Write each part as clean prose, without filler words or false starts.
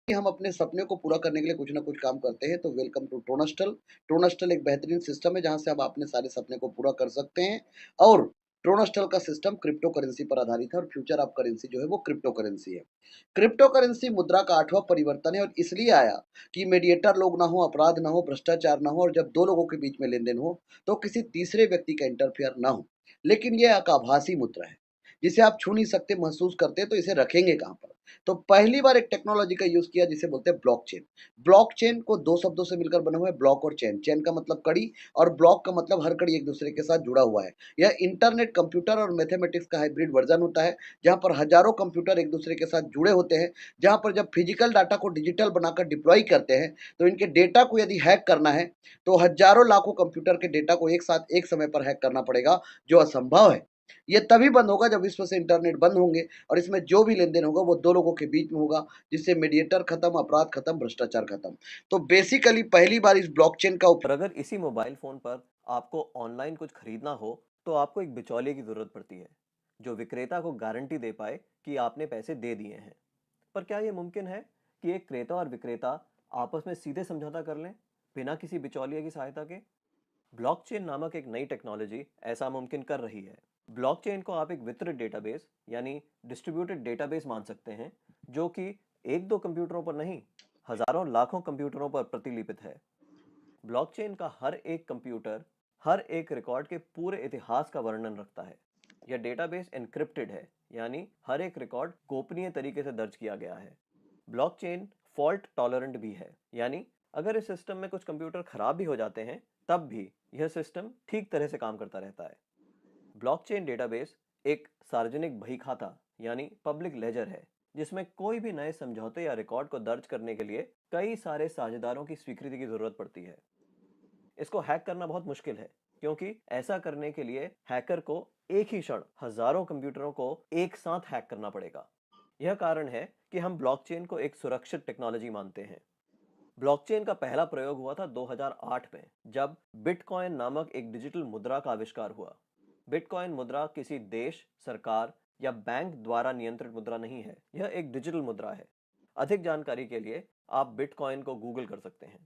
कि हम अपने सपने को पूरा करने के लिए कुछ ना कुछ काम करते हैं, तो वेलकम टू टोनस्टल। टोनस्टल एक बेहतरीन सिस्टम है जहाँ से आप अपने सारे सपने को पूरा कर सकते हैं। और टोनस्टल का सिस्टम क्रिप्टो करेंसी पर आधारित है और फ्यूचर ऑफ करेंसी जो है वो क्रिप्टो करेंसी है। क्रिप्टो करेंसी मुद्रा का 8वां परिवर्तन है और इसलिए आया कि मीडिएटर लोग ना हो, अपराध ना हो, भ्रष्टाचार ना हो और जब 2 लोगों के बीच में लेन-देन हो, तो किसी तीसरे व्यक्ति का इंटरफेयर ना हो। लेकिन ये एक आभासी मुद्रा है, जिसे आप छू नहीं सकते, महसूस करते हैं, तो इसे रखेंगे कहाँ पर? तो पहली बार एक टेक्नोलॉजी का यूज़ किया जिसे बोलते हैं ब्लॉकचेन। ब्लॉकचेन को 2 शब्दों से मिलकर बना हुआ है, ब्लॉक और चेन। चेन का मतलब कड़ी और ब्लॉक का मतलब हर कड़ी एक-दूसरे के साथ जुड़ा हुआ है। यह इंटरनेट, कंप्यूटर और मैथमेटिक्स का हाइब्रिड वर्ज़न होता है, जहाँ पर हज़ारों कंप्यूटर एक-दूसरे के साथ जुड़े होते हैं, जहाँ पर जब फिजिकल डाटा को डिजिटल बनाकर डिप्लॉय करते हैं, तो इनके डेटा को यदि हैक करना है, तो हज़ारों लाखों कंप्यूटर के डेटा को एक साथ एक समय पर हैक करना पड़ेगा, जो असंभव है। ये तभी बंद होगा जब विश्व से इंटरनेट बंद होंगे और इसमें जो भी लेन-देन होगा वो 2 लोगों के बीच में होगा, जिससे मीडिएटर खत्म, अपराध खत्म, भ्रष्टाचार खत्म। तो बेसिकली पहली बार इस ब्लॉकचेन का और अगर इसी मोबाइल फ़ोन पर आपको ऑनलाइन कुछ खरीदना हो, तो आपको एक बिचौलिए की ज़रूरत पड़ती है, जो विक्रेता को गारंटी दे पाए कि आपने पैसे दे दिए हैं। पर क्या ये मुमकिन है कि एक क्रेता और विक्रेता आपस में सीधे समझौता कर लें, बिना किसी बिचौलिए की सहायता के? ब्लॉकचेन नामक एक नई टेक्नोलॉजी ऐसा मुमकिन कर रही है। ब्लॉकचेन को आप एक वितरित डेटाबेस यानी डिस्ट्रीब्यूटेड डेटाबेस मान सकते हैं, जो कि एक दो कंप्यूटरों पर नहीं, हजारों लाखों कंप्यूटरों पर प्रतिलिपित है। ब्लॉकचेन का हर एक कंप्यूटर हर एक रिकॉर्ड के पूरे इतिहास का वर्णन रखता है। यह डेटाबेस एन्क्रिप्टेड है, यानी हर एक रिकॉर्ड गोपनीय तरीके से दर्ज किया गया है। ब्लॉकचेन फॉल्ट टॉलरेंट भी है, यानी अगर इस सिस्टम में कुछ कंप्यूटर खराब भी हो जाते हैं, तब भी यह सिस्टम ठीक तरह से काम करता रहता है। ब्लॉकचेन डेटाबेस एक सार्वजनिक बही खाता यानी पब्लिक लेजर है, जिसमें कोई भी नए समझौते या रिकॉर्ड को दर्ज करने के लिए कई सारे साझेदारों की स्वीकृति की जरूरत पड़ती है। इसको हैक करना बहुत मुश्किल है, क्योंकि ऐसा करने के लिए हैकर को एक ही क्षण हजारों कंप्यूटरों को एक साथ हैक करना पड़ेगा। यह कारण है कि हम ब्लॉकचेन को एक सुरक्षित टेक्नोलॉजी मानते हैं। ब्लॉकचेन का पहला प्रयोग हुआ था 2008 में, जब बिटकॉइन नामक एक डिजिटल मुद्रा का आविष्कार हुआ। बिटकॉइन मुद्रा किसी देश, सरकार या बैंक द्वारा नियंत्रित मुद्रा नहीं है, यह एक डिजिटल मुद्रा है। अधिक जानकारी के लिए आप बिटकॉइन को गूगल कर सकते हैं।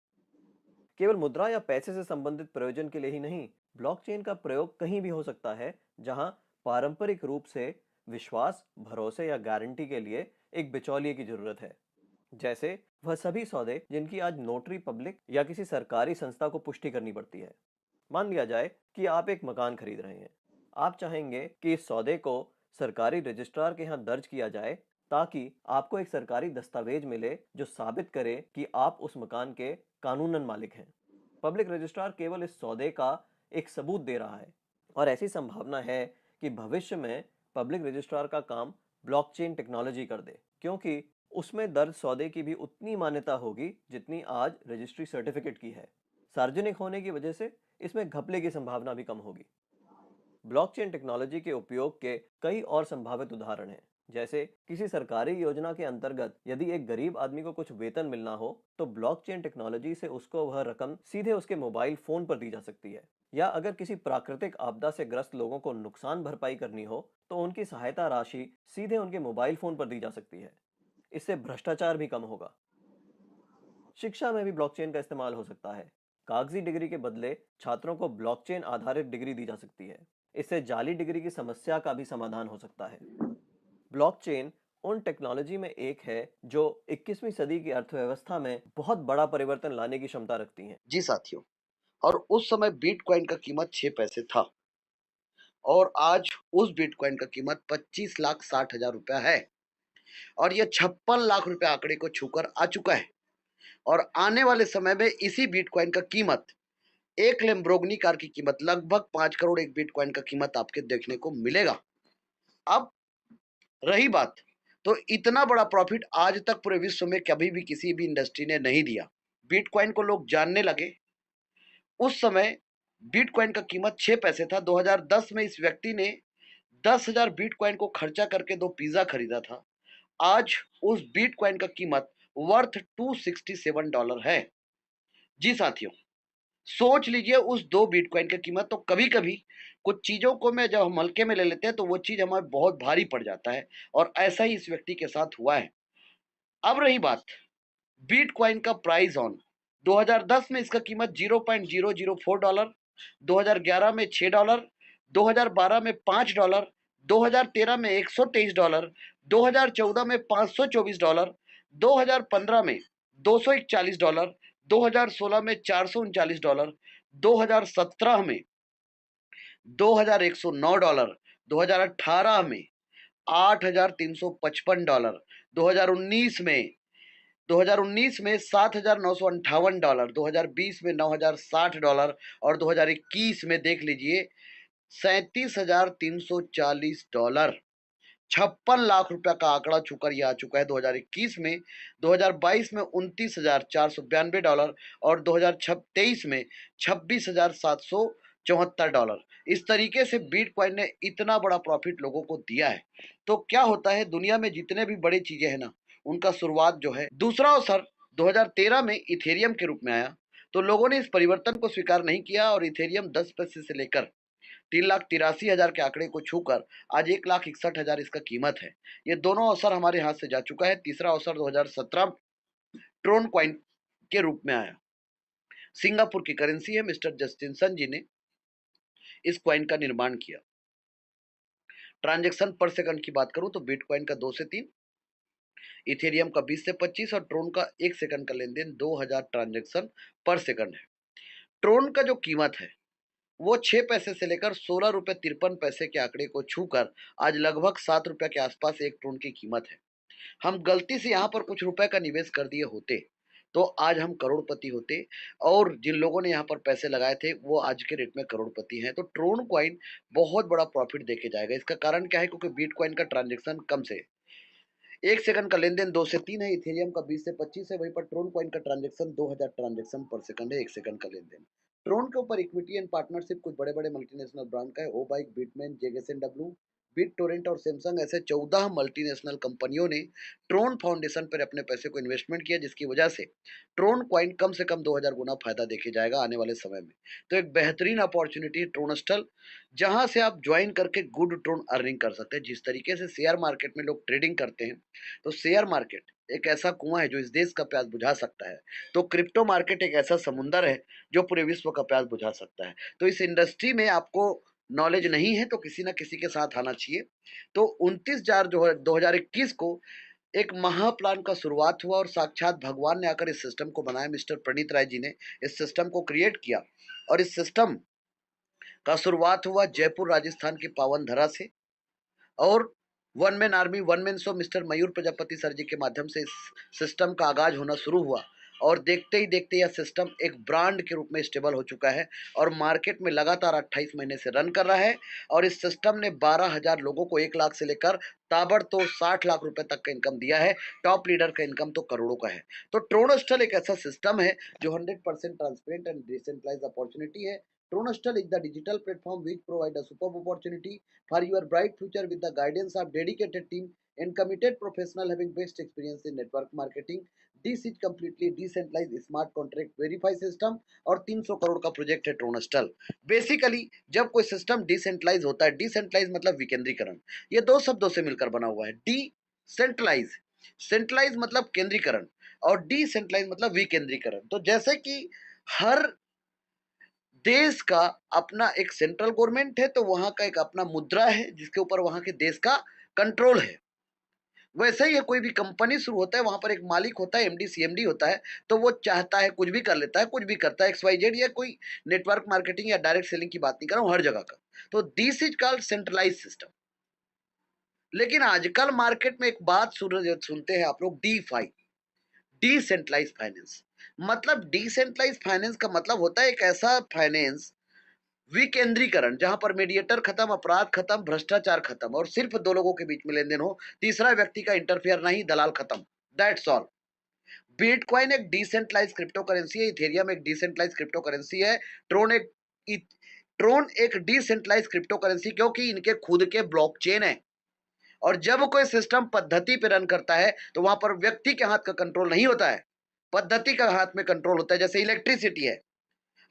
केवल मुद्रा या पैसे से संबंधित प्रयोजन के लिए ही नहीं, ब्लॉकचेन का प्रयोग कहीं भी हो सकता है जहां पारंपरिक रूप से विश्वास, भरोसे या गारंटी के लिए एक बिचौलिए की जरूरत है। जैसे वह सभी सौदे जिनकी आज नोटरी पब्लिक या किसी सरकारी संस्था को पुष्टि करनी पड़ती है। मान लिया जाए कि आप एक मकान खरीद रहे हैं। आप चाहेंगे कि इस सौदे को सरकारी रजिस्ट्रार के यहाँ दर्ज किया जाए, ताकि आपको एक सरकारी दस्तावेज मिले जो साबित करे कि आप उस मकान के कानूनन मालिक हैं। पब्लिक रजिस्ट्रार केवल इस सौदे का एक सबूत दे रहा है, और ऐसी संभावना है कि भविष्य में पब्लिक रजिस्ट्रार का काम ब्लॉकचेन टेक्नोलॉजी कर दे, क्योंकि उसमें दर्ज सौदे की भी उतनी मान्यता होगी जितनी आज रजिस्ट्री सर्टिफिकेट की है। सार्वजनिक होने की वजह से इसमें घपले की संभावना भी कम होगी। ब्लॉकचेन टेक्नोलॉजी के उपयोग के कई और संभावित उदाहरण हैं। जैसे किसी सरकारी योजना के अंतर्गत यदि एक गरीब आदमी को कुछ वेतन मिलना हो, तो ब्लॉकचेन टेक्नोलॉजी से उसको वह रकम सीधे उसके मोबाइल फोन पर दी जा सकती है। या अगर किसी प्राकृतिक आपदा से ग्रस्त लोगों को नुकसान भरपाई करनी हो, तो उनकी सहायता राशि सीधे उनके मोबाइल फोन पर दी जा सकती है। इससे भ्रष्टाचार भी कम होगा। शिक्षा में भी ब्लॉकचेन का इस्तेमाल हो सकता है। कागजी डिग्री के बदले छात्रों को ब्लॉकचेन आधारित डिग्री दी जा सकती है। इससे जाली डिग्री की समस्या का भी समाधान हो सकता है। ब्लॉकचेन उन टेक्नोलॉजी में एक है जो 21वीं सदी की अर्थव्यवस्था में बहुत बड़ा परिवर्तन लाने की क्षमता रखती है। जी साथियों, और उस समय बिटकॉइन का कीमत 6 पैसे था और आज उस बिटकॉइन का कीमत 25,60,000 रुपया है और ये 56 लाख रुपए आंकड़े को छूकर आ चुका है। और आने वाले समय में इसी बिटकॉइन का कीमत एक लैम्बोर्गिनी कार की कीमत लगभग 5 करोड़ एक बिटकॉइन का कीमत आपके देखने को मिलेगा। अब रही बात, तो इतना बड़ा प्रॉफिट आज तक पूरे विश्व में कभी भी किसी भी इंडस्ट्री ने नहीं दिया। बिटकॉइन को लोग जानने लगे उस समय बिटकॉइन का कीमत 6 पैसे था। 2010 में इस व्यक्ति ने 10,000 बिटकॉइन को खर्चा करके 2 पिज़्ज़ा खरीदा था। आज उस बिटकॉइन का कीमत वर्थ $267 है। जी साथियों, सोच लीजिए उस 2 बिटकॉइन की कीमत। तो कभी-कभी कुछ चीज़ों को में जब हम हल्के में ले लेते हैं तो वो चीज़ हमें बहुत भारी पड़ जाता है और ऐसा ही इस व्यक्ति के साथ हुआ है। अब रही बात, बिटकॉइन का प्राइस ऑन 2010 में इसका कीमत $0.004, 2011 में $6, 2012 में $5, 2013 में $123, 2014 में $524, 2015 में $241, 2016 में $439, 2017 में $2109, 2018 में $8355, 2019 में 2019 में $7,958, 2020 में $9,060 और 2021 में देख लीजिए $37,340। 56 लाख रुपया का आंकड़ा छूकर यह आ चुका है 2021 में। 2022 में $29,492 और 2023 में $26,774। इस तरीके से बिटकॉइन ने इतना बड़ा प्रॉफिट लोगों को दिया है। तो क्या होता है, दुनिया में जितने भी बड़ी चीजें हैं ना, उनका शुरुआत जो है, दूसरा अवसर 2013 में इथेरियम के रूप में आया, तो लोगों ने इस परिवर्तन को स्वीकार नहीं किया और इथेरियम 10 पैसे से लेकर 3,83,000 के आंकड़े को छूकर आज 1,61,000 इसका कीमत है। ये दोनों अवसर हमारे हाथ से जा चुका है। तीसरा अवसर 2017 ट्रोन कॉइन के रूप में आया। सिंगापुर की करेंसी है। मिस्टर जस्टिनसन जी ने इस कॉइन का निर्माण किया। ट्रांजैक्शन पर सेकंड की बात करूं तो बिटकॉइन का 2 से 3, इथेरियम का 20 से 25 और ट्रोन का 1 सेकंड का लेन देन 2000 ट्रांजैक्शन पर सेकंड है। ट्रोन का जो कीमत है वो 6 पैसे से लेकर 16 रुपए 53 पैसे के आंकड़े को छूकर आज लगभग 7 रुपए के आसपास एक ट्रोन की कीमत है। हम गलती से यहाँ पर कुछ रुपए का निवेश कर दिए होते तो आज हम करोड़पति होते, और जिन लोगों ने यहाँ पर पैसे लगाए थे वो आज के रेट में करोड़पति हैं। तो ट्रोन कॉइन बहुत बड़ा प्रॉफिट देके जाएगा। इसका कारण क्या है? क्योंकि बिटकॉइन का ट्रांजेक्शन कम से 1 सेकंड का लेन देन 2 से 3 है, इथेरियम का 20 से 25 है, वहीं पर ट्रोन कॉइन का ट्रांजेक्शन 2000 ट्रांजेक्शन पर सेकंड है, 1 सेकंड का लेन देन। ट्रोन के ऊपर इक्विटी एंड पार्टनरशिप कुछ बड़े बड़े मल्टीनेशनल ब्रांड का है। ओ बाइक, बिटमेन, जेगेसएनडब्ल्यू, बिट टोरेंट और सैमसंग ऐसे 14 मल्टीनेशनल कंपनियों ने ट्रोन फाउंडेशन पर अपने पैसे को इन्वेस्टमेंट किया, जिसकी वजह से ट्रोन कॉइन कम से कम 2000 गुना फायदा देखे जाएगा आने वाले समय में। तो एक बेहतरीन अपॉर्चुनिटी ट्रोनस्टल, जहां से आप ज्वाइन करके गुड ट्रोन अर्निंग कर सकते हैं। जिस तरीके से शेयर मार्केट में लोग ट्रेडिंग करते हैं, तो शेयर मार्केट एक ऐसा कुआं है जो इस देश का प्यास बुझा सकता है, तो क्रिप्टो मार्केट एक ऐसा समुंदर है जो पूरे विश्व का प्यास बुझा सकता है। तो इस इंडस्ट्री में आपको नॉलेज नहीं है तो किसी ना किसी के साथ आना चाहिए। तो 29 जार जो है 2021 को एक महाप्लान का शुरुआत हुआ और साक्षात भगवान ने आकर इस सिस्टम को बनाया। मिस्टर प्रणीत राय जी ने इस सिस्टम को क्रिएट किया और इस सिस्टम का शुरुआत हुआ जयपुर राजस्थान की पावन धरा से, और one man army one man show mister Mayur Prajapati sir ji के माध्यम से इस सिस्टम का आगाज होना शुरू हुआ और देखते ही देखते यह सिस्टम एक ब्रांड के रूप में स्टेबल हो चुका है और मार्केट में लगातार 28 महीने से रन कर रहा है। और इस सिस्टम ने 12,000 लोगों को 1 लाख से लेकर ताबड़तोड़ 60 लाख रुपए तक का इनकम दिया है। टॉप लीडर का इनकम तो करोड़ों का है। तो ट्रोनस्टल एक ऐसा सिस्टम है जो 100% ट्रांसपेरेंट एंड डिसेंट्रलाइज्ड अपॉर्चुनिटी है। Tronastal is the digital platform which provide a superb opportunity for your bright future with the guidance of dedicated team and committed professional having best experience in network marketing. This is completely decentralized smart contract verify system और 300 करोड़ का project है ट्रोनस्टल। Basically जब कोई system decentralise होता है, decentralise मतलब विकेंद्रीकरण, ये दो शब्दों से मिलकर बना हुआ है। डिसेंट्रलाइज, सेंट्रलाइज मतलब केंद्रीकरण और डिसेंट्रलाइज मतलब विकेंद्रीकरण। तो जैसे कि हर देश का अपना एक सेंट्रल गवर्नमेंट है तो वहां का एक अपना मुद्रा है जिसके ऊपर वहां के देश का कंट्रोल है। वैसे ही है, कोई भी कंपनी शुरू होता है वहां पर एक मालिक होता है, एमडी सीएमडी होता है, तो वो चाहता है कुछ भी कर लेता है, कुछ भी करता है, XYZ, या कोई नेटवर्क मार्केटिंग या डायरेक्ट सेलिंग की बात नहीं कर रहा हूं, हर जगह का। तो this is called centralize system. लेकिन आजकल मार्केट में एक बात सुनते हैं आप लोग, डीफाई, डिसेंट्रलाइज फाइनेंस। मतलब डिसेंट्रलाइज फाइनेंस का मतलब होता है एक ऐसा फाइनेंस विकेंद्रीकरण जहां पर मीडिएटर खत्म, अपराध खत्म, भ्रष्टाचार खत्म और सिर्फ दो लोगों के बीच में लेन देन हो, तीसरा व्यक्ति का इंटरफेयर नहीं, दलाल खत्म। That's all. बिटकॉइन एक डिसेंट्रलाइज क्रिप्टो करेंसी है, इथेरियम एक डिसेंट्रलाइज क्रिप्टो करेंसी है, ट्रोन एक ट्रोन एक डिसेंट्रलाइज क्रिप्टो करेंसी, क्योंकि इनके खुद के ब्लॉकचेन है। और जब कोई सिस्टम पद्धति पे रन करता है तो वहां पर व्यक्ति के हाथ का कंट्रोल नहीं होता है, पद्धति का हाथ में कंट्रोल होता है। जैसे इलेक्ट्रिसिटी है,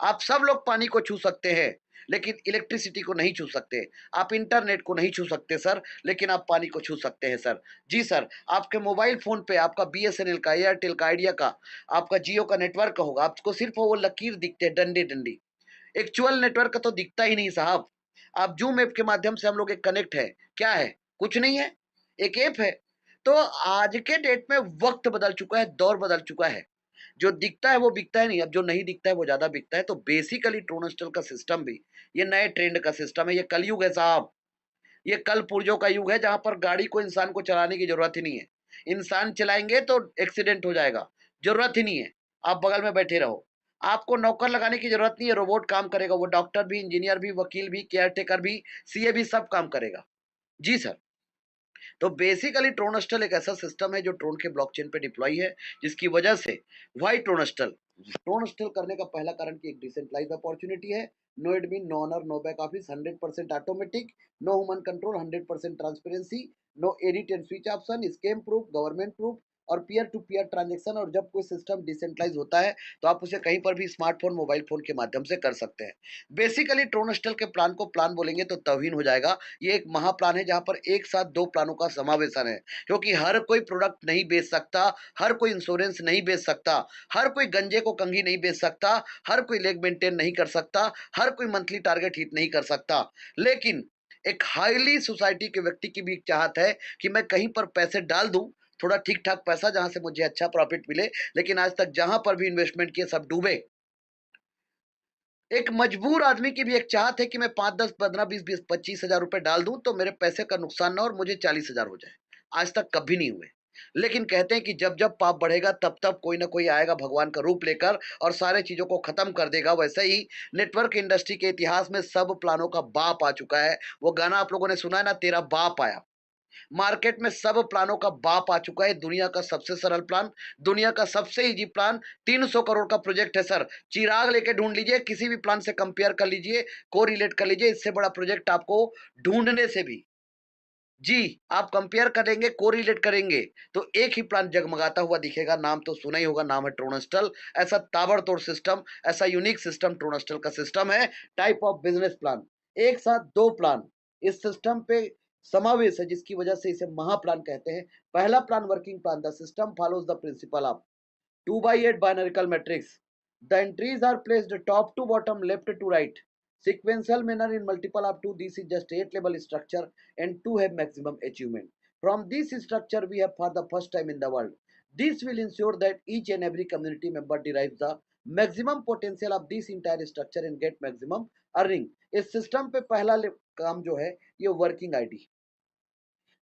आप सब लोग पानी को छू सकते हैं, लेकिन इलेक्ट्रिसिटी को नहीं छू सकते। आप इंटरनेट को नहीं छू सकते सर, लेकिन आप पानी को छू सकते हैं सर। जी सर, आपके मोबाइल फ़ोन पे आपका बीएसएनएल का, एयरटेल का, आइडिया का, आपका जियो का नेटवर्क होगा, आपको सिर्फ़ वो लकीर दिखते हैं, डंडे-डंडी। एक्चुअल नेटवर्क तो दिखता ही नहीं साहब। आप ज़ूम ऐप के माध्यम से हम लोग एक कनेक्ट है, क्या है? कुछ नहीं है, एक ऐप है। तो आज के डेट में वक़्त बदल चुका है, दौर बदल चुका है। जो दिखता है वो बिकता है नहीं, अब जो नहीं दिखता है वो ज़्यादा बिकता है। तो बेसिकली ट्रोनस्टल का सिस्टम भी ये नए ट्रेंड का सिस्टम है, ये कलयुग है साहब। ये कल पुर्जों का युग है जहाँ पर गाड़ी को इंसान को चलाने की ज़रूरत ही नहीं है। इंसान चलाएँगे तो एक्सीडेंट हो जाएगा, ज़रूरत ही नहीं है। आप बगल में बैठे रहो। आपको नौकर लगाने की ज़रूरत नहीं है, रोबोट काम करेगा, वो डॉक्टर भी, इंजीनियर भी, वकील भी, केयरटेकर भी, सीए भी सब काम करेगा। जी सर। तो बेसिकली ट्रोनस्टल एक ऐसा सिस्टम है जो ट्रोन के ब्लॉकचेन पे डिप्लॉय है, जिसकी वजह से व्हाई ट्रोनस्टल ट्रोनस्टल करने का पहला कारण कि एक डिसेंट्रलाइज्ड अपॉर्चुनिटी है। No admin, no owner, no back office, 100% automatic, no human control, 100% transparency, no edit and switch option, scam proof, government proof और पीयर टू पीयर ट्रांजेक्शन। और जब कोई सिस्टम डिसेंट्रलाइज होता है तो आप उसे कहीं पर भी स्मार्टफोन, मोबाइल फोन के माध्यम से कर सकते हैं। बेसिकली ट्रोनस्टल के प्लान को प्लान बोलेंगे तो तौहीन हो जाएगा। ये एक महाप्लान है जहाँ पर एक साथ 2 प्लानों का समावेशन है, क्योंकि हर कोई प्रोडक्ट नहीं बेच सकता, हर कोई इंश्योरेंस नहीं बेच सकता, हर कोई गंजे को कंघी नहीं बेच सकता, हर कोई लेग मेंटेन नहीं कर सकता, हर कोई मंथली टारगेट हिट नहीं कर सकता। लेकिन एक हाईली सोसाइटी के व्यक्ति की भी एक चाहत है कि मैं कहीं पर पैसे डाल दूँ, थोड़ा ठीक-ठाक पैसा जहाँ से मुझे अच्छा प्रॉफिट मिले, लेकिन आज तक जहाँ पर भी इन्वेस्टमेंट किए सब डूबे। एक मजबूर आदमी की भी एक चाहत है कि मैं 5, 10, 15, 20, 25 हज़ार रुपए डाल दूँ तो मेरे पैसे का नुकसान ना हो और मुझे 40 हज़ार हो जाए। आज तक कभी नहीं हुए। लेकिन कहते हैं कि जब-जब पाप बढ़ेगा तब-तब कोई ना कोई आएगा भगवान का रूप लेकर और सारे चीज़ों को खत्म कर देगा। वैसे ही नेटवर्क इंडस्ट्री के इतिहास में सब प्लानों का बाप आ चुका है। वो गाना आप लोगों ने सुना है ना, तेरा बाप आया। मार्केट में सब प्लानों का बाप आ चुका है। दुनिया का सबसे सरल प्लान, दुनिया का सबसे इजी प्लान, 300 करोड़ का प्रोजेक्ट है सर। चिराग लेके ढूंढ लीजिए, किसी भी प्लान से कंपेयर कर लीजिए, कोरिलेट कर लीजिए, इससे बड़ा प्रोजेक्ट आपको ढूंढने से भी जी, आप कंपेयर करेंगे, कोरिलेट करेंगे, तो एक ही प्लान जगमगाता हुआ दिखेगा। नाम तो सुना ही होगा, नाम है ट्रोनस्टल। ऐसा ताबड़तोड़ सिस्टम, ऐसा यूनिक सिस्टम ट्रोनस्टल का सिस्टम है। टाइप ऑफ बिजनेस प्लान, एक साथ 2 प्लान इस सिस्टम पे समावेश है, जिसकी वजह से इसे महाप्लान कहते हैं। पहला plan working plan, the system follows the principle of 2 by 8 binarical matrix. The entries are placed top to bottom, left to right. Sequential manner in multiple of 2. This is just 8 level structure and 2 have maximum achievement. From this structure we have for the first time in the world. This will ensure that each and every community member derives the maximum potential of this entire structure and get maximum earning. इस system पे पहला काम जो है ये working ID,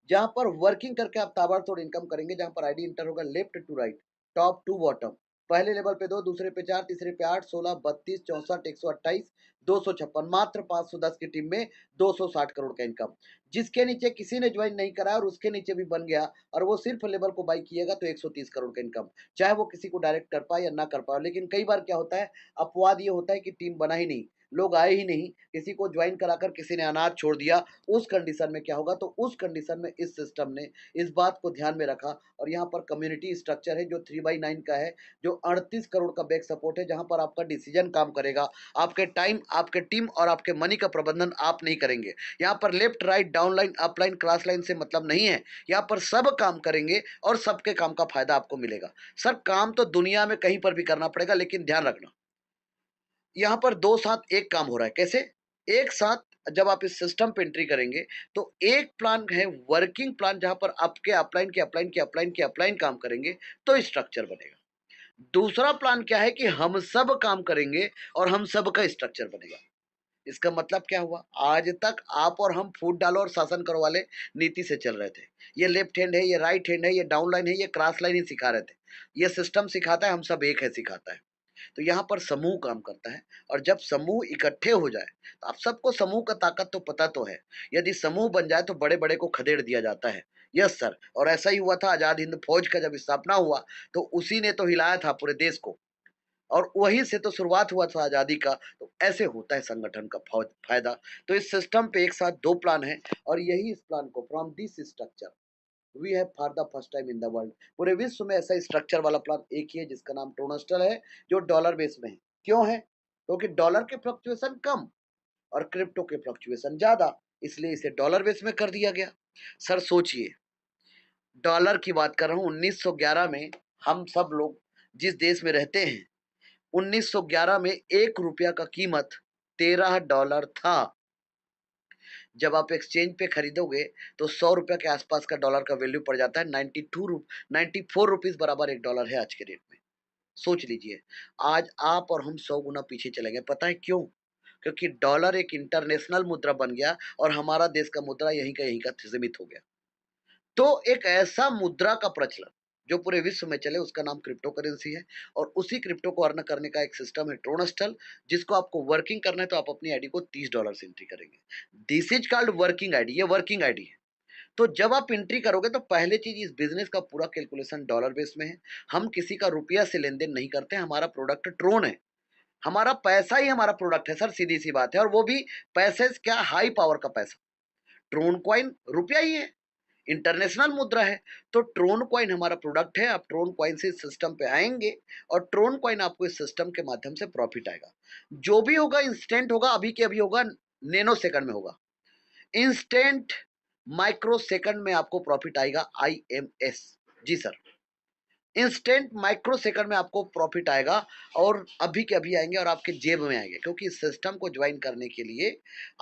जहां पर working करके आप ताबड़तोड़ इनकम करेंगे, जहां पर आईडी इंटर होगा left to right, top to bottom. पहले लेवल पे 2, दूसरे पे 4, तीसरे पे 8, 16, 32, 64, 128, 256, मात्र 510 की टीम में 260 करोड़ का इनकम। जिसके नीचे किसी ने ज्वाइन नहीं करा और उसके नीचे भी बन गया और वो सिर्फ लेवल को बाई किएगा तो 130 करोड़ का इनकम, चाहे वो किसी को डायरेक्ट कर पाए या ना कर पाए। लेकिन कई बार क्या होता है, अपवाद ये होता है कि टीम बना ही नहीं, लोग आए ही नहीं, किसी को ज्वाइन कराकर किसी ने अनाथ छोड़ दिया। उस कंडीशन में क्या होगा, तो उस कंडीशन में इस सिस्टम ने इस बात को ध्यान में रखा और यहाँ पर कम्युनिटी स्ट्रक्चर है जो 3/9 का है, जो 38 करोड़ का बैक सपोर्ट है, जहाँ पर आपका डिसीजन काम करेगा। आपके टाइम, आपके टीम और आपके मनी का प्रबंधन आप नहीं करेंगे। यहाँ पर left write down line up line cross line से मतलब नहीं है। यहाँ पर सब काम करेंगे और सबके काम का फायदा आपको मिलेगा। सर काम तो दुनिया में कहीं पर भी करना पड़ेगा, लेकिन ध्यान रखना यहाँ पर दो साथ एक काम हो रहा है। कैसे? एक साथ जब आप इस सिस्टम पे एंट्री करेंगे तो एक प्लान है वर्किंग प्लान, जहां पर आपके अपलाइन के अपलाइन के अपलाइन के अपलाइन काम करेंगे तो स्ट्रक्चर बनेगा। दूसरा प्लान क्या है कि हम सब काम करेंगे और हम सब का स्ट्रक्चर बनेगा। इसका मतलब क्या हुआ? आज तक आप और हम फूट डालो और शासन करो वाले नीति से चल रहे थे। ये लेफ्ट हैंड है, ये राइट हैंड है, ये डाउन लाइन है, ये क्रॉस लाइन ही सिखा रहे थे। ये सिस्टम सिखाता है, हम सब एक है सिखाता है। तो यहाँ पर समूह काम करता है और जब समूह इकट्ठे हो जाए तो आप सबको समूह का ताकत तो पता तो है। यदि समूह बन जाए तो बड़े बड़े को खदेड़ दिया जाता है। यस सर, और ऐसा ही हुआ था आजाद हिंद फौज का जब स्थापना हुआ तो उसी ने तो हिलाया था पूरे देश को और वहीं से तो शुरुआत हुआ था आजादी का। तो ऐसे होता है संगठन का फायदा। तो इस सिस्टम पे एक साथ दो प्लान है और यही इस प्लान को from this structure we have for the first time in the world, पूरे विश्व में ऐसा स्ट्रक्चर वाला प्लान एक ही है जिसका नाम ट्रोनस्टल है, जो डॉलर बेस में है। क्यों है? क्योंकि डॉलर के फ्लक्चुएशन कम और क्रिप्टो के फ्लक्चुएशन ज़्यादा, इसलिए इसे डॉलर बेस में कर दिया गया। सर सोचिए, डॉलर की बात कर रहा हूँ 1911 में हम सब लोग जिस देश में रहते हैं, 1911 में 1 रुपया का कीमत $13 था। जब आप एक्सचेंज पे खरीदोगे तो 100 रुपया के आसपास का डॉलर का वैल्यू पड़ जाता है। 94 रुपीज़ बराबर 1 डॉलर है आज के रेट में। सोच लीजिए, आज आप और हम 100 गुना पीछे चले गए। पता है क्यों? क्योंकि डॉलर एक इंटरनेशनल मुद्रा बन गया और हमारा देश का मुद्रा यहीं का सीमित हो गया। तो एक ऐसा मुद्रा का प्रचलन जो पूरे विश्व में चले, उसका नाम क्रिप्टो करेंसी है। और उसी क्रिप्टो को अर्न करने का एक सिस्टम है ट्रोनस्टल, जिसको आपको वर्किंग करना है तो आप अपनी आईडी को $30 से एंट्री करेंगे। This is called working ID, ये वर्किंग आईडी है। तो जब आप एंट्री करोगे तो पहले चीज, इस बिजनेस का पूरा कैलकुलेशन डॉलर बेस में है। हम किसी का रुपया से लेन देन नहीं करते, हमारा प्रोडक्ट ट्रोन है। हमारा पैसा ही हमारा प्रोडक्ट है सर, सीधी सी बात है। और वो भी पैसे क्या, हाई पावर का पैसा। ट्रोन कॉइन रुपया ही है, इंटरनेशनल मुद्रा है। तो ट्रोन कॉइन हमारा प्रोडक्ट है। आप ट्रोन कॉइन से इस सिस्टम पे आएंगे और ट्रोन कॉइन आपको इस सिस्टम के माध्यम से प्रॉफिट आएगा। जो भी होगा इंस्टेंट होगा, अभी के अभी होगा, नैनो सेकंड में होगा। इंस्टेंट माइक्रो सेकंड में आपको प्रॉफिट आएगा, IMS। जी सर, इंस्टेंट माइक्रो सेकंड में आपको प्रॉफिट आएगा और अभी के अभी आएंगे और आपके जेब में आएंगे। क्योंकि इस सिस्टम को ज्वाइन करने के लिए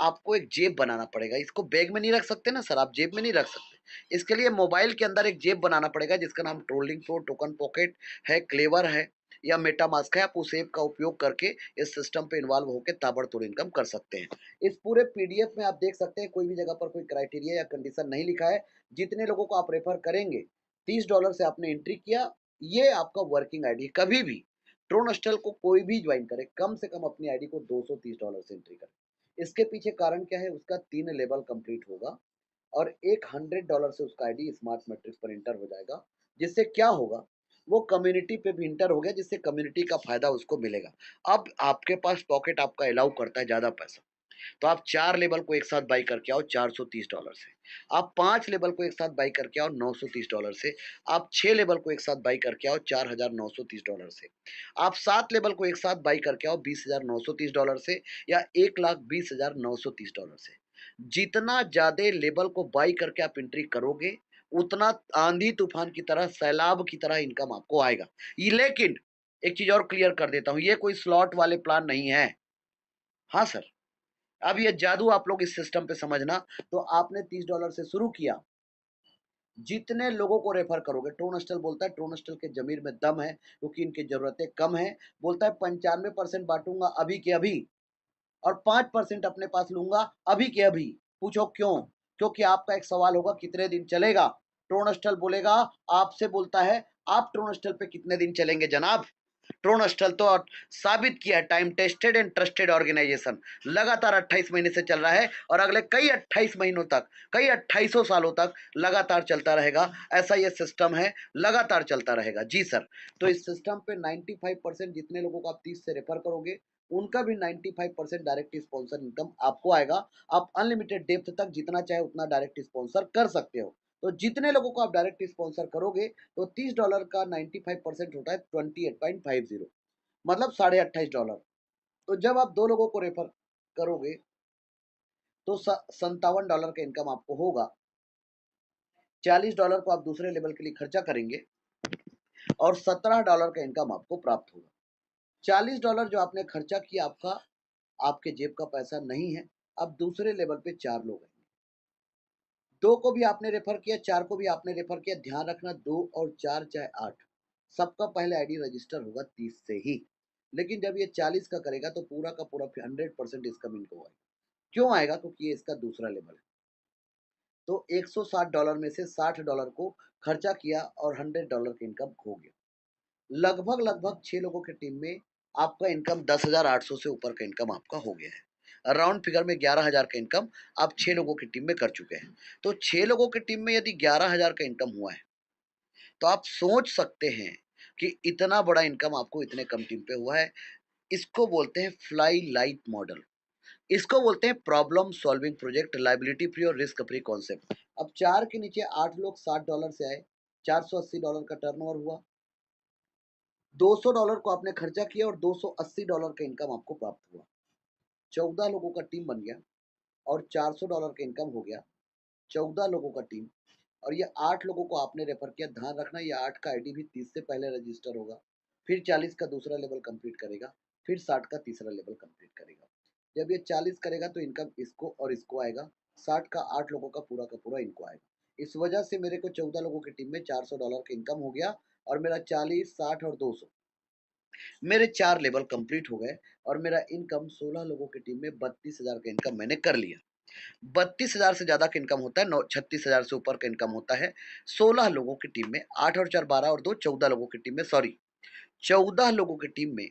आपको एक जेब बनाना पड़ेगा। इसको बैग में नहीं रख सकते ना सर, आप जेब में नहीं रख सकते। इसके लिए मोबाइल के अंदर एक जेब बनाना पड़ेगा जिसका नाम ट्रोलिंग प्रो, टोकन पॉकेट है, क्लेवर है या मेटामास्क है। आप उस ऐप का उपयोग करके इस सिस्टम पे इन्वॉल्व होकर ताबड़तोड़ इनकम कर सकते हैं। इस पूरे PDF में आप देख सकते हैं, कोई भी जगह पर कोई क्राइटेरिया या कंडीशन नहीं लिखा है। जितने लोगों को आप रेफर करेंगे, $30 से आपने एंट्री किया, ये आपका वर्किंग आईडी। कभी भी ट्रोनस्टल को कोई भी ज्वाइन करे, कम से कम अपनी आईडी को $230 से एंट्री करे। इसके पीछे कारण क्या है? उसका 3 लेवल कंप्लीट होगा और एक $100 से उसका आईडी स्मार्ट मैट्रिक्स पर इंटर हो जाएगा। जिससे क्या होगा, वो कम्युनिटी पे भी इंटर हो गया, जिससे कम्युनिटी का फायदा उसको मिलेगा। अब आपके पास पॉकेट आपका अलाउ करता है ज्यादा पैसा, तो आप 4 लेवल को एक साथ बाई करके आओ $430 से। आप 5 लेवल को एक साथ बाई करके आओ $930 से। आप 6 लेवल को एक साथ बाई करके आओ $4930 से। आप 7 लेवल को एक साथ बाई करके आओ $20,930 से या $1,20,930 से। जितना ज़्यादा लेवल को बाई करके आप एंट्री करोगे, उतना आंधी तूफान की तरह, सैलाब की तरह इनकम आपको आएगा। लेकिन एक चीज़ और क्लियर कर देता हूँ, ये कोई स्लॉट वाले प्लान नहीं है। हाँ सर, अब ये जादू आप लोग इस सिस्टम पे समझना। तो आपने $30 से शुरू किया, जितने लोगों को रेफर करोगे, ट्रोनस्टल बोलता है, ट्रोनस्टल के जमीर में दम है क्योंकि इनकी जरूरतें कम है। बोलता है 95% बांटूंगा अभी के अभी और 5% अपने पास लूंगा अभी के अभी। पूछो क्यों? क्योंकि आपका एक सवाल होगा, कितने दिन चलेगा? ट्रोनस्टल बोलेगा, आपसे बोलता है, आप ट्रोनस्टल पे कितने दिन चलेंगे जनाब? ट्रोनस्टल तो साबित किया है, time tested and trusted organization. लगातार 28 महीने से चल रहा है और अगले कई 28 महीनों तक, कई 2800 सालों तक लगातार चलता रहेगा। ऐसा ये सिस्टम है, लगातार चलता रहेगा। जी सर, तो इस सिस्टम पे 95% जितने लोगों को आप 30 से रेफर करोगे, उनका भी 95% डायरेक्ट स्पॉन्सर इनकम आपको आएगा। आप अनलिमिटेड डेप्थ तक जितना चाहे उतना डायरेक्ट स्पॉन्सर कर सकते हो। तो जितने लोगों को आप डायरेक्ट स्पॉन्सर करोगे, तो $30 का 95% होता है 28.50, मतलब $28.5। तो जब आप 2 लोगों को रेफर करोगे तो $57 का इनकम आपको होगा। $40 को आप दूसरे लेवल के लिए खर्चा करेंगे और $17 का इनकम आपको प्राप्त होगा। $40 जो आपने खर्चा किया, आपका, आपके जेब का पैसा नहीं है। अब दूसरे लेवल पे 4 लोग हैं, 2 को भी आपने रेफर किया, 4 को भी आपने रेफर किया। ध्यान रखना, 2 और 4 चाहे 8, सबका पहले आईडी रजिस्टर होगा 30 से ही। लेकिन जब ये 40 का करेगा तो पूरा का पूरा 100% इसका इनको आएगा। क्यों आएगा? क्योंकि ये इसका दूसरा लेवल है। तो $160 में से $60 को खर्चा किया और $100 की इनकम खो गया। लगभग लगभग 6 लोगों की टीम में आपका इनकम 10,800 से ऊपर का इनकम आपका हो गया है। राउंड फिगर में 11,000 का इनकम आप 6 लोगों की टीम में कर चुके हैं। तो 6 लोगों की टीम में यदि 11,000 का इनकम हुआ है, तो आप सोच सकते हैं कि इतना बड़ा इनकम आपको इतने कम टीम पे हुआ है। इसको बोलते हैं फ्लाई लाइट मॉडल। इसको बोलते हैं problem solving project, liability free और रिस्क फ्री कॉन्सेप्ट। अब 4 के नीचे 8 लोग $60 से आए, $480 का टर्नओवर हुआ। $200 को आपने खर्चा किया और $280 का इनकम आपको प्राप्त हुआ। 14 लोगों का टीम बन गया और $400 का इनकम हो गया। 14 लोगों का टीम और ये 8 लोगों को आपने रेफर किया। ध्यान रखना ये 8 का आईडी भी 30 से पहले रजिस्टर होगा। फिर 40 का दूसरा लेवल कंप्लीट करेगा, फिर 60 का तीसरा लेवल कंप्लीट करेगा। जब ये 40 करेगा तो इनकम इसको और इसको आएगा, 60 का 8 लोगों का पूरा इनको आएगा। इस वजह से मेरे को 14 लोगों की टीम में $400 का इनकम हो गया और मेरा 40, 60 और 200 मेरे 4 लेवल कंप्लीट हो गए और मेरा इनकम 16 लोगों की टीम में 32,000 का इनकम मैंने कर लिया। 32,000 से ज़्यादा का इनकम होता है, नौ 36,000 से ऊपर का इनकम होता है 16 लोगों की टीम में। 8 और 4 12 और 2 14 लोगों की टीम में, सॉरी 14 लोगों की टीम में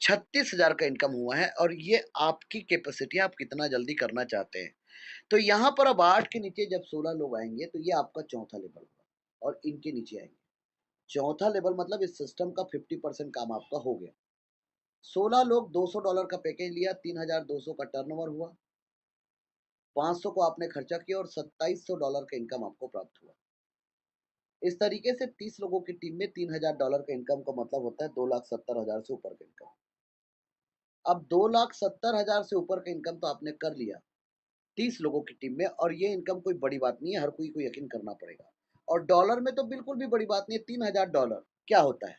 36,000 का इनकम हुआ है और ये आपकी कैपेसिटी है, आप कितना जल्दी करना चाहते हैं। तो यहाँ पर अब 8 के नीचे जब 16 लोग आएँगे तो ये आपका चौथा लेवल होगा और इनके नीचे आएँगे। चौथा लेवल मतलब इस सिस्टम का 50% काम आपका हो गया। 16 लोग $200 का पैकेज लिया, 3,200 का टर्नओवर हुआ, 500 को आपने खर्चा किया और $2,700 का इनकम आपको प्राप्त हुआ। इस तरीके से 30 लोगों की टीम में $3,000 का इनकम का मतलब होता है 2,70,000 से ऊपर का इनकम। अब 2,70,000 से ऊपर का इनकम तो आपने कर लिया 30 लोगों की टीम में और ये इनकम कोई बड़ी बात नहीं है, हर कोई को यकीन करना पड़ेगा। और डॉलर में तो बिल्कुल भी बड़ी बात नहीं है, $3,000 क्या होता है?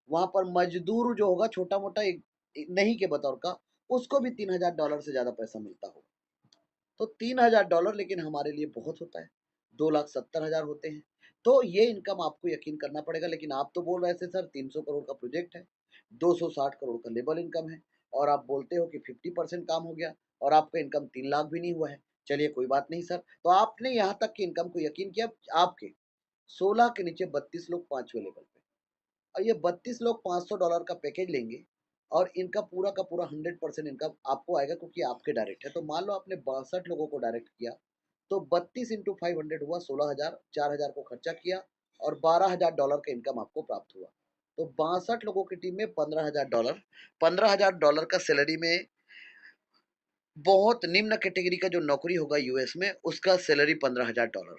वहाँ पर मज़दूर जो होगा छोटा-मोटा एक नहीं के बतौर का, उसको भी $3,000 से ज़्यादा पैसा मिलता होगा। तो $3,000 लेकिन हमारे लिए बहुत होता है, 2,70,000 होते हैं। तो ये इनकम आपको यकीन करना पड़ेगा, लेकिन आप तो बोल रहे थे सर 300 करोड़ का प्रोजेक्ट है, 260 करोड़ का लेवल इनकम है और आप बोलते हो कि 50% काम हो गया और आपका इनकम 3 लाख भी नहीं हुआ है। चलिए कोई बात नहीं सर, तो आपने यहाँ तक की इनकम को यकीन किया, आपके 16 के नीचे 32 लोग 5वें लेवल पे और ये 32 लोग $500 का पैकेज लेंगे और इनका पूरा का पूरा 100% इनकम आपको आएगा क्योंकि आपके डायरेक्ट है। तो मान लो आपने 62 लोगों को डायरेक्ट किया, तो 32 इंटू 500 हुआ 16,000, 4,000 को खर्चा किया और $12,000 का इनकम आपको प्राप्त हुआ। तो 62 लोगों की टीम में $15,000, $15,000 का सैलरी में बहुत निम्न कैटेगरी का जो नौकरी होगा यूएस में, उसका सैलरी $15,000।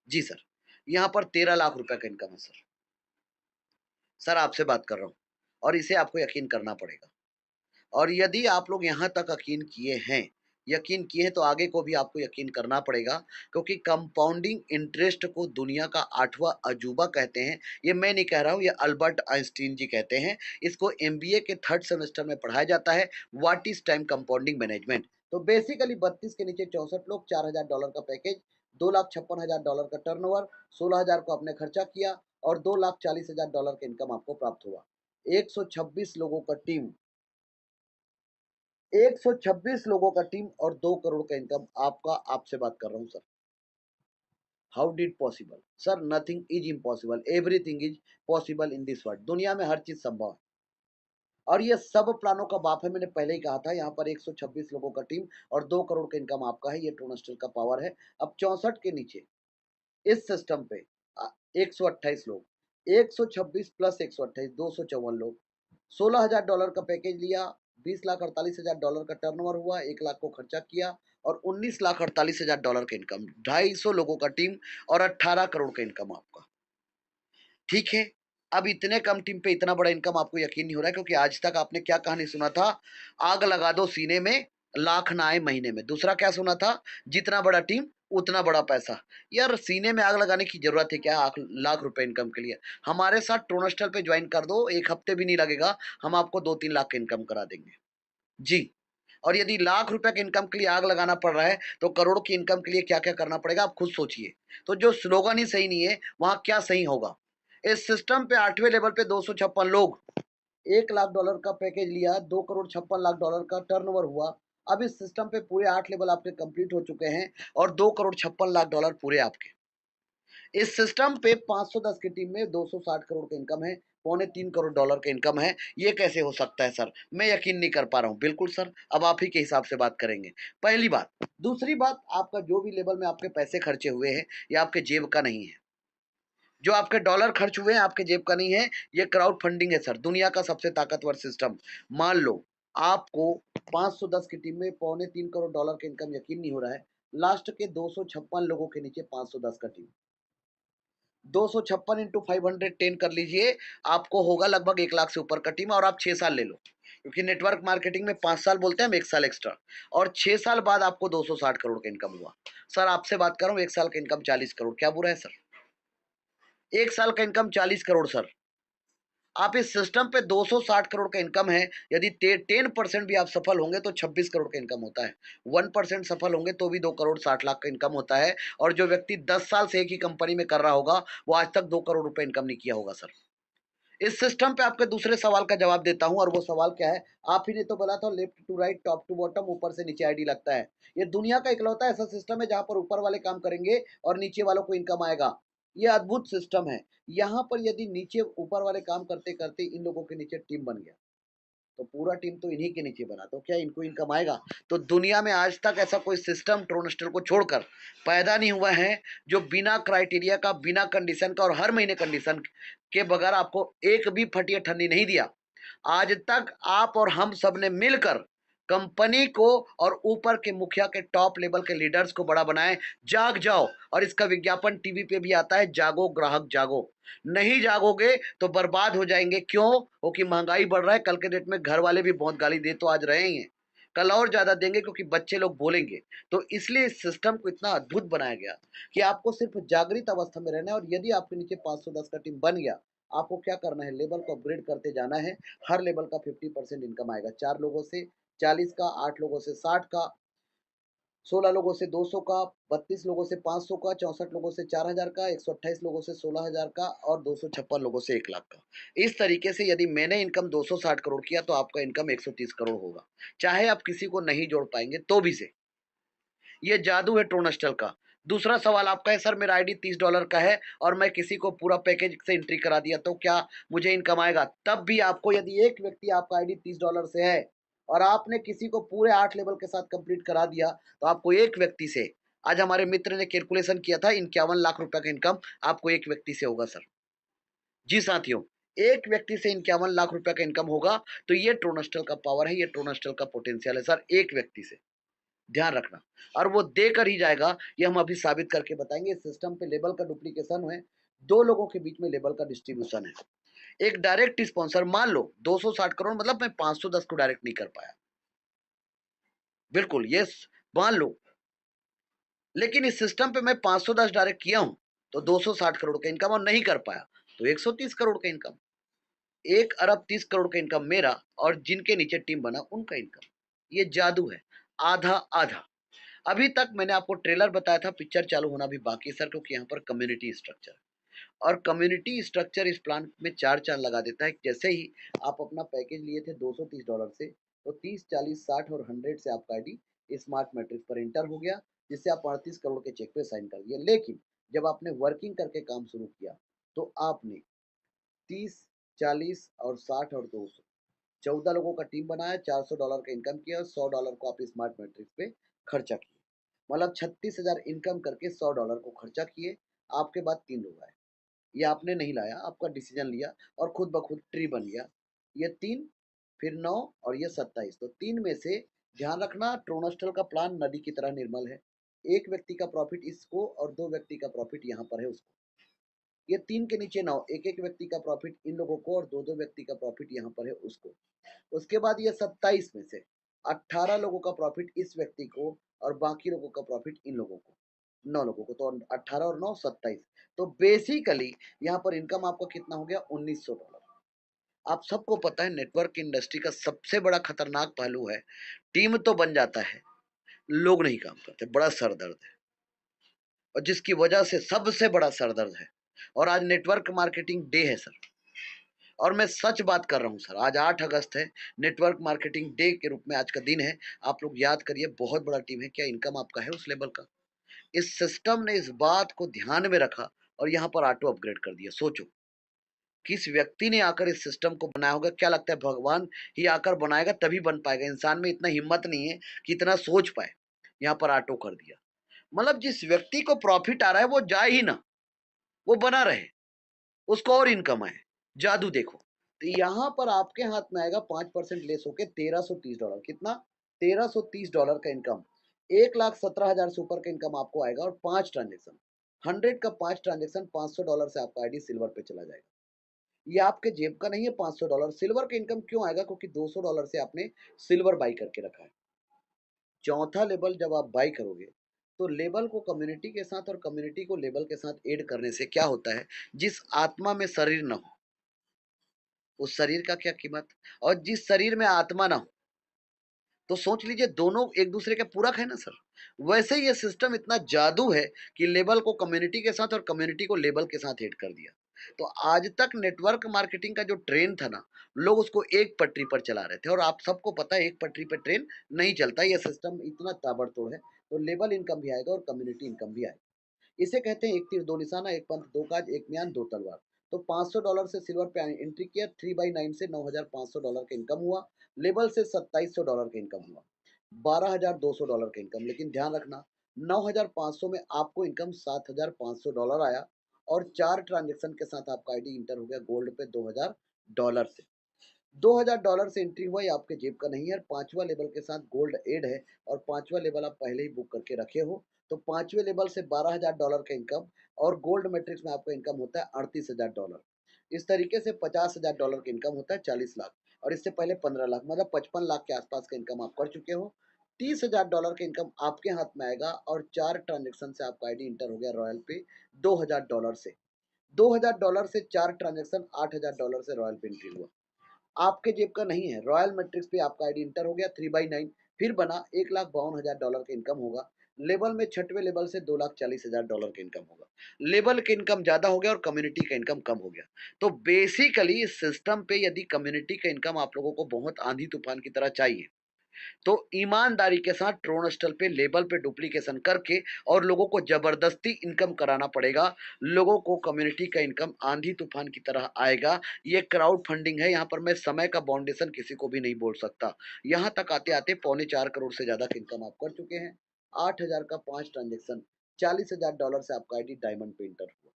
जी सर, यहाँ पर 13 लाख रुपए का इनकम है सर। सर आपसे बात कर रहा हूँ और इसे आपको यकीन करना पड़ेगा। और यदि आप लोग यहाँ तक यकीन किए हैं तो आगे को भी आपको यकीन करना पड़ेगा क्योंकि कंपाउंडिंग इंटरेस्ट को दुनिया का 8वां अजूबा कहते हैं। ये मैं नहीं कह रहा हूँ, ये अल्बर्ट आइंस्टीन जी कहते हैं। इसको एमबीए के 3rd सेमेस्टर में पढ़ाया जाता है, what is time compounding management. तो बेसिकली 32 के नीचे 64 लोग, $4,000 का पैकेज, $2,56,000 का टर्नओवर, 16,000 को आपने खर्चा किया और $2,40,000 का इनकम आपको प्राप्त हुआ। 126 लोगों का टीम 126 लोगों का टीम और 2 करोड़ का इनकम आपका, आपसे बात कर रहा हूँ sir. How did possible? Sir nothing is impossible, everything is possible in this world. दुनिया में हर चीज संभव है और ये सब प्लानों का बाप है। मैंने पहले ही कहा था, यहाँ पर 126 लोगों का टीम और 2 करोड़ का इनकम आपका है, ये ट्रूनेस्टल का पावर है। अब 64 के नीचे इस सिस्टम पे 128 लोग, 126 प्लस 128 254 लोग, $16,000 का पैकेज लिया, 20,48,000 का टर्नओवर हुआ, 1 लाख को खर्चा किया और $19,48,000 का इनकम, 250 लोगों का टीम और 18 करोड़ का इनकम आपका। ठीक है, अब इतने कम टीम पे इतना बड़ा इनकम आपको यकीन नहीं हो रहा है क्योंकि आज तक आपने क्या कहानी सुना था, आग लगा दो सीने में, लाख ना आए महीने में। दूसरा क्या सुना था, जितना बड़ा टीम उतना बड़ा पैसा। यार सीने में आग लगाने की जरूरत है क्या आख लाख रुपए इनकम के लिए? हमारे साथ ट्रोनस्टल पे ज्वाइन कर दो, 1 हफ्ते भी नहीं लगेगा, हम आपको 2-3 लाख का इनकम करा देंगे। जी। और यदि लाख रुपए के इनकम के लिए आग लगाना पड़ रहा है, तो करोड़ की इनकम के लिए क्या-क्या करना पड़ेगा आप खुद सोचिए। तो जो स्लोगन ही सही नहीं है, वहाँ क्या सही होगा? इस सिस्टम पे 8वें लेवल पे 256 लोग, $1 लाख का पैकेज लिया, 2 करोड़ 56 लाख डॉलर का टर्नओवर हुआ। अब इस सिस्टम पे पूरे 8 लेवल आपके कंप्लीट हो चुके हैं और 2 करोड़ 56 लाख डॉलर पूरे आपके। इस सिस्टम पे 510 की टीम में 260 करोड़ का इनकम है, पौने 3 करोड़ डॉलर का इनकम है। ये कैसे हो सकता है सर? मैं यकीन नहीं कर पा रहा हूँ। बिल्कुल सर, अब आप ही के हिसाब से बात करेंगे। पहली बात। दूसरी बात, आपका जो भी लेवल में आपके पैसे खर्चे हुए हैं, ये आपके जेब का नहीं है। जो आपके डॉलर खर्च हुए हैं, आपके जेब का नहीं है, ये क्राउड फंडिंग है सर, दुनिया का सबसे ताकतवर सिस्टम। मान लो आपको 510 की टीम में पौने 3 करोड़ डॉलर का इनकम यकीन नहीं हो रहा है। लास्ट के 256 लोगों के नीचे 510 का टीम। 256 इंटू 510 कर लीजिए, आपको होगा लगभग 1 लाख से ऊपर का टीम और आप 6 साल ले लो। क्योंकि नेटवर्क मार्केटिंग में 5 साल बोलते हैं हम, 1 साल एक्स्ट्रा, और 6 साल बाद आपको 260 करोड़ का इनकम हुआ। सर आपसे बात कर रहा हूँ, 1 साल का इनकम 40 करोड़, क्या बुरा है सर? 1 साल का इनकम 40 करोड़ सर। आप इस सिस्टम पे 260 करोड़ का इनकम है, यदि 10% भी आप सफल होंगे तो 26 करोड़ का इनकम होता है। 1% सफल होंगे तो भी 2 करोड़ 60 लाख का इनकम होता है, और जो व्यक्ति 10 साल से एक ही कंपनी में कर रहा होगा, वो आज तक 2 करोड़ रुपए इनकम नहीं किया होगा सर। इस सिस्टम पे आपके दूसरे सवाल का जवाब देता हूं, और वो सवाल क्या है? आप ही ने तो बोला था left to right, top to bottom, ऊपर से नीचे आईडी लगता है। ये दुनिया का इकलौता ऐसा सिस्टम है जहां पर ऊपर वाले काम करेंगे और नीचे वालों को इनकम आएगा। ये अद्भुत सिस्टम है। यहाँ पर यदि नीचे ऊपर वाले काम करते करते इन लोगों के नीचे टीम बन गया, तो पूरा टीम तो इन्हीं के नीचे बना, तो क्या इनको इनकम आएगा? तो दुनिया में आज तक ऐसा कोई सिस्टम ट्रोनस्टर को छोड़कर पैदा नहीं हुआ है, जो बिना क्राइटेरिया का, बिना कंडीशन का और हर महीने कंडीशन के बगैर आपको एक भी फटिया ठन्नी नहीं दिया। आज तक आप और हम सब ने मिलकर कंपनी को और ऊपर के मुखिया के टॉप लेवल के लीडर्स को बड़ा बनाए। जाग जाओ, और इसका विज्ञापन टीवी पे भी आता है, जागो ग्राहक जागो। नहीं जागोगे तो बर्बाद हो जाएंगे। क्यों? क्योंकि महंगाई बढ़ रहा है, कल के डेट में घर वाले भी बहुत गाली दे तो आज रहे ही हैं, कल और ज्यादा देंगे क्योंकि बच्चे लोग बोलेंगे। तो इसलिए इस सिस्टम को इतना अद्भुत बनाया गया कि आपको सिर्फ जागृत अवस्था में रहना है, और यदि आपके नीचे 510 का टीम बन गया, आपको क्या करना है? लेवल को अपग्रेड करते जाना है। हर लेवल का 50% इनकम आएगा। 4 लोगों से 40 का, 8 लोगों से 60 का, 16 लोगों से 200 का, 32 लोगों से 500 का, 64 लोगों से 4000 का, 128 लोगों से 16000 का, और 256 लोगों से 1 लाख का। इस तरीके से यदि मैंने इनकम 260 करोड़ किया तो आपका इनकम 130 करोड़ होगा। चाहे आप किसी को नहीं जोड़ पाएंगे तो भी से। ये जादू है ट्रोनस्टल का। दूसरा सवाल आपका है, सर मेरा आईडी $30 का है और मैं किसी को पूरा पैकेज से एंट्री करा दिया तो क्या मुझे इनकम आएगा? तब भी आपको, यदि एक व्यक्ति आपका आईडी $30 से है और आपने किसी को पूरे 8 लेवल के साथ कंप्लीट करा दिया, तो आपको एक व्यक्ति से, आज हमारे मित्र ने कैलकुलेशन किया था, 51 लाख रुपए का इनकम आपको एक व्यक्ति से होगा सर। जी साथियों, एक व्यक्ति से 51 लाख रुपए का इनकम होगा। तो ये ट्रोनस्टल का पावर है, ये ट्रोनस्टल का पोटेंशियल है सर, एक व्यक्ति से। ध्यान रखना, और वो देकर ही जाएगा, ये हम अभी साबित करके बताएंगे। इस सिस्टम पे लेवल का डुप्लीकेशन है, 2 लोगों के बीच में लेवल का डिस्ट्रीब्यूशन है। एक डायरेक्ट स्पॉन्सर, मान लो 260 करोड़, मतलब मैं 510 को डायरेक्ट नहीं कर पाया, बिल्कुल ये मान लो, लेकिन इस सिस्टम पे मैं 510 डायरेक्ट किया हूं, तो 260 करोड़ का इनकम, और नहीं कर पाया तो 130 करोड़ का इनकम। 1 अरब 30 करोड़ का इनकम मेरा, और जिनके नीचे टीम बना उनका इनकम। ये जादू है, आधा आधा। अभी तक मैंने आपको ट्रेलर बताया था, पिक्चर चालू होना भी बाकी है सर, क्योंकि यहाँ पर कम्युनिटी स्ट्रक्चर, और कम्युनिटी स्ट्रक्चर इस प्लान में 4 चांद लगा देता है। जैसे ही आप अपना पैकेज लिए थे $230 से, तो 30, 40, 60 और 100 से आपका आईडी स्मार्ट मैट्रिक्स पर एंटर हो गया, जिससे आप 38 करोड़ के चेक पे साइन कर दिए। लेकिन जब आपने वर्किंग करके काम शुरू किया, तो आपने 30, 40 और 60 और 200, 14 लोगों का टीम बनाया, $400 का इनकम किया, और $100 को आप स्मार्ट मैट्रिक्स पे खर्चा किए। मतलब 36,000 इनकम करके $100 को खर्चा किए। आपके बाद 3 लोग आए। ये आपने नहीं लाया, आपका डिसीजन लिया और खुद ब खुद ट्री बन गया। ये 3, फिर 9 और ये 27। तो 3 में से ध्यान रखना, ट्रोनस्टल का प्लान नदी की तरह निर्मल है। एक व्यक्ति का प्रॉफिट इसको और 2 व्यक्ति का प्रॉफिट यहाँ पर है उसको। ये 3 के नीचे 9, एक-एक व्यक्ति का प्रॉफिट इन लोगों को और 2-2 व्यक्ति का प्रॉफिट यहाँ पर है उसको। उसके बाद ये 27 में से 18 लोगों का प्रॉफिट इस व्यक्ति को, और बाकी लोगों का प्रॉफिट इन लोगों को, 9 लोगों को। तो 18 और 9 27। तो बेसिकली यहाँ पर इनकम आपका कितना हो गया? $1900। आप सबको पता है नेटवर्क इंडस्ट्री का सबसे बड़ा खतरनाक पहलू है, टीम तो बन जाता है, लोग नहीं काम करते, बड़ा सर दर्द है, और जिसकी वजह से सबसे बड़ा सर दर्द है। और आज नेटवर्क मार्केटिंग डे है सर, और मैं सच बात कर रहा हूँ सर, आज 8 अगस्त है, नेटवर्क मार्केटिंग डे के रूप में आज का दिन है। आप लोग याद करिए, बहुत बड़ा टीम है, क्या इनकम आपका है उस लेवल का? इस सिस्टम ने इस बात को ध्यान में रखा और यहाँ पर ऑटो अपग्रेड कर दिया। सोचो, किस व्यक्ति ने आकर इस सिस्टम को बनाया होगा? क्या लगता है भगवान ही आकर बनाएगा तभी बन पाएगा? इंसान में इतना हिम्मत नहीं है कि इतना सोच पाए। यहाँ पर ऑटो कर दिया, मतलब जिस व्यक्ति को प्रॉफिट आ रहा है वो जाए ही ना, वो बना रहे, उसको और इनकम आए। जादू देखो। तो यहाँ पर आपके हाथ में आएगा 5% लेस होके $1330। कितना? $1330 का इनकम। 1,17,000 से ऊपर का इनकम आपको आएगा, और 5 ट्रांजेक्शन, 100 का 5 ट्रांजेक्शन, $500 से आपका आईडी सिल्वर पे चला जाएगा। ये आपके जेब का नहीं है $500। सिल्वर का इनकम क्यों आएगा? क्योंकि $200 से आपने सिल्वर बाई करके रखा है। चौथा लेबल जब आप बाई करोगे, तो लेबल को कम्युनिटी के साथ और कम्युनिटी को लेबल के साथ ऐड करने से क्या होता है, जिस आत्मा में शरीर ना हो, उस शरीर का क्या कीमत? और जिस शरीर में आत्मा ना हो, तो सोच लीजिए दोनों एक दूसरे के पूरक है ना सर। वैसे ही ये सिस्टम इतना जादू है कि लेबल को कम्युनिटी के साथ और कम्युनिटी को लेबल के साथ ऐड कर दिया। तो आज तक नेटवर्क मार्केटिंग का जो ट्रेन था ना, लोग उसको एक पटरी पर चला रहे थे और आप सबको पता है एक पटरी पे ट्रेन नहीं चलता। ये सिस्टम इतना ताबड़तोड़ है, तो लेबल इनकम भी आएगा और कम्युनिटी इनकम भी आएगी। इसे कहते हैं एक तीर दो निशाना, एक पंथ दो काज, एक म्यान दो तलवार। तो $500 से सिल्वर पे एंट्री किया, 3/9 से $9,500 का इनकम हुआ। लेबल से $2700 का इनकम हुआ, $12,200 का इनकम। लेकिन ध्यान रखना, 9,500 में आपको इनकम $7,500 आया और 4 ट्रांजेक्शन के साथ आपका आईडी इंटर हो गया गोल्ड पे $2,000 से। $2,000 से एंट्री हुआ, ये आपके जेब का नहीं है। पांचवा लेवल के साथ गोल्ड एड है और पांचवा लेवल आप पहले ही बुक करके रखे हो, तो पांचवें लेवल से $12,000 का इनकम और गोल्ड मैट्रिक्स में आपका इनकम होता है $38,000। इस तरीके से $50,000 का इनकम होता है 40 लाख, और इससे पहले 15 लाख, मतलब 55 लाख के आसपास का इनकम आप कर चुके हो। $30,000 का इनकम आपके हाथ में आएगा और 4 ट्रांजेक्शन से आपका आईडी इंटर हो गया रॉयल पे $2,000 से। $2,000 से 4 ट्रांजेक्शन, $8,000 से रॉयल पे एंट्री हुआ। आपके जेब का नहीं है। रॉयल मैट्रिक्स पे आपका आईडी इंटर हो गया 3/9, फिर बना $1,52,000 का इनकम होगा। लेबल में छठवें लेवल से $2,40,000 का इनकम होगा। लेबल का इनकम ज़्यादा हो गया और कम्युनिटी का इनकम कम हो गया। तो बेसिकली इस सिस्टम पे यदि कम्युनिटी का इनकम आप लोगों को बहुत आंधी-तूफान की तरह चाहिए, तो ईमानदारी के साथ ट्रोनस्टल पे लेबल पे डुप्लीकेशन करके और लोगों को जबरदस्ती इनकम कराना पड़ेगा। लोगों को कम्युनिटी का इनकम आंधी तूफान की तरह आएगा। ये क्राउड फंडिंग है, यहाँ पर मैं समय का बाउंडेशन किसी को भी नहीं बोल सकता। यहाँ तक आते आते ₹4.25 करोड़ से ज्यादा का इनकम आप कर चुके हैं। 8,000 का 5 ट्रांजेक्शन, $40,000 से आपका आईडी डायमंड पे इंटर हुआ।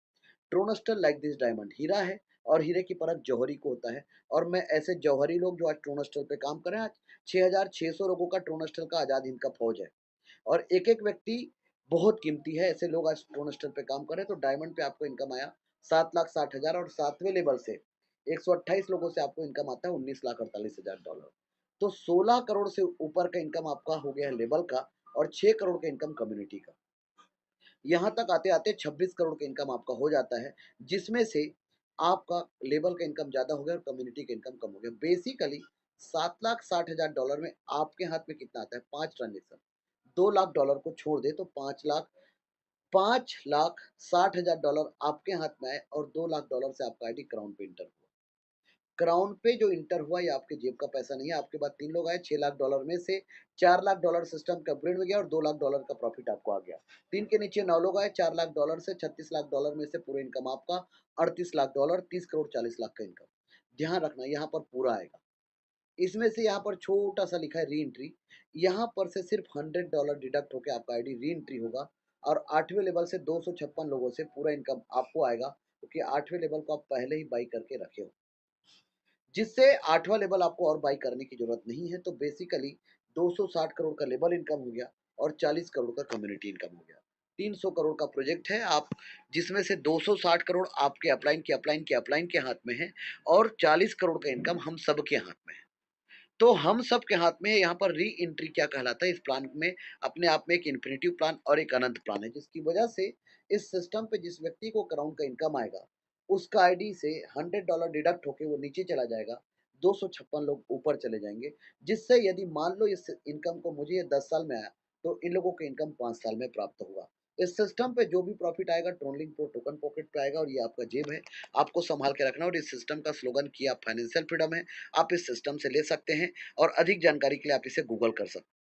ट्रोनस्टर लाइक दिस डायमंड हीरा है और हीरे की परख जौहरी को होता है। और मैं ऐसे जौहरी लोग जो आज ट्रोनस्टर पे काम कर रहे हैं, आज 6,600 लोगों का ट्रोनस्टर का आजाद हिंद का फौज है और एक एक व्यक्ति बहुत कीमती है। ऐसे लोग आज ट्रोनस्टर पे काम कर रहे हैं। तो डायमंड पे आपको इनकम आया 7,60,000 और सातवें लेवल से 128 लोगों से आपको इनकम आता है $19,48,000। तो 16 करोड़ से ऊपर का इनकम आपका हो गया है लेवल का और 6 करोड़ का इनकम कम्युनिटी का। यहाँ तक आते-आते 26 करोड़ का इनकम आपका हो जाता है, जिसमें से आपका लेबर का इनकम ज़्यादा हो गया और कम्युनिटी का इनकम कम हो गया। बेसिकली $7,60,000 में आपके हाथ में कितना आता है? 5 ट्रांज़ैक्शन, $2,00,000 को छोड़ दें तो $5,60,000 आपके हाथ में आए और $2,00,000 से आपका आईडी क्राउन पे इंटर हुआ। क्राउन पे जो इंटर हुआ ये आपके जेब का पैसा नहीं है। आपके बाद 3 लोग आए, $6,00,000 में से $4,00,000 सिस्टम का अपग्रेड में गया और $2,00,000 का प्रॉफिट आपको आ गया। 3 के नीचे 9 लोग आए, $4,00,000 से $36,00,000 में से पूरा इनकम आपका $38,00,000, 30,40,00,000 का इनकम। ध्यान रखना यहाँ पर पूरा आएगा। इसमें से यहाँ पर छोटा-सा लिखा है री-एंट्री, यहाँ पर से सिर्फ $100 डिडक्ट होके आपका आईडी री-एंट्री होगा और 8वें लेवल से 256 लोगों से पूरा इनकम आपको आएगा, क्योंकि 8वें लेवल को आप पहले ही बाई करके रखे हो। जिससे 8वाँ लेवल आपको और बाई करने की ज़रूरत नहीं है। तो बेसिकली 260 करोड़ का लेवल इनकम हो गया और 40 करोड़ का कम्युनिटी इनकम हो गया। 300 करोड़ का प्रोजेक्ट है आप, जिसमें से 260 करोड़ आपके अपलाइन के हाथ में है और 40 करोड़ का इनकम हम सबके हाथ में है। तो हम सब के हाथ में यहाँ पर री एंट्री क्या कहलाता है, इस प्लान में अपने आप में एक इन्फिनिटिव प्लान और एक अनंत प्लान है, जिसकी वजह से इस सिस्टम पे जिस व्यक्ति को क्राउन का इनकम आएगा, उसका आईडी से $100 डिडक्ट होके वो नीचे चला जाएगा, 256 लोग ऊपर चले जाएंगे। जिससे यदि मान लो इस इनकम को मुझे ये 10 साल में आया, तो इन लोगों को इनकम 5 साल में प्राप्त होगा। इस सिस्टम पे जो भी प्रॉफिट आएगा ट्रोनलिंक प्रो टोकन पॉकेट पे आएगा और ये आपका जेब है, आपको संभाल के रखना। और इस सिस्टम का स्लोगन किया फाइनेंशियल फ्रीडम है। आप इस सिस्टम से ले सकते हैं और अधिक जानकारी के लिए आप इसे गूगल कर सकते हैं।